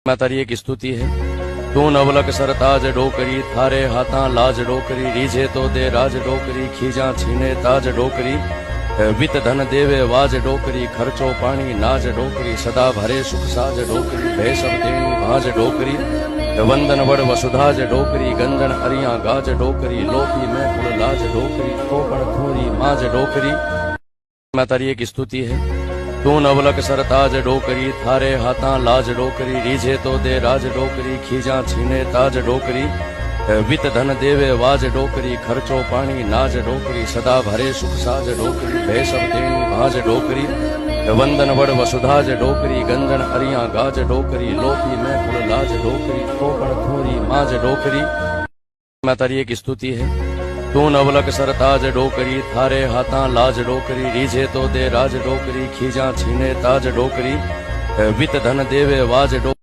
मैं तारी एक स्तुति है। तू नवलक सरताज डोकरी, थारे हाथा लाज डोकरी, रीझे तो दे राज डोकरी, खीजा छीने ताज डोकरी, वित धन देवे वाज डोकरी, खर्चो पानी नाज डोकरी, सदा भरे सुख साज डोकरी, भय सब देणी भाज डोकरी, वंदन वड़ वसुधाज डोकरी, गंजन अरिया गाज डोकरी, लोपी में कुल लाज डोकरी, कोपड़ थोरी माज डोकरी। मैं तारी एक स्तुति है। तू नवलक सरताज डोकरी, थारे हाथा लाज डोकरी, रीझे तो दे राज डोकरी, खीजा छीने ताज डोकरी, वित धन देवे वाज डोकरी, खर्चो पानी नाज डोकरी, सदा भरे सुख साज डोकरी, भय सब देणी भाज डोकरी, वंदन वड़ वसुधाज डोकरी, गंजन अरिया गाज डोकरी, लोपी में कुल लाज डोकरी, कोपड़ थोरी माज डोकरी। मैं तारी एक स्तुति है। तू नवलक सरताज डोकरी, थारे हाथा लाज डोकरी, रीझे तो दे राज डोकरी, खीजा छीने ताज डोकरी, वित धन देवे वाज डोकरी।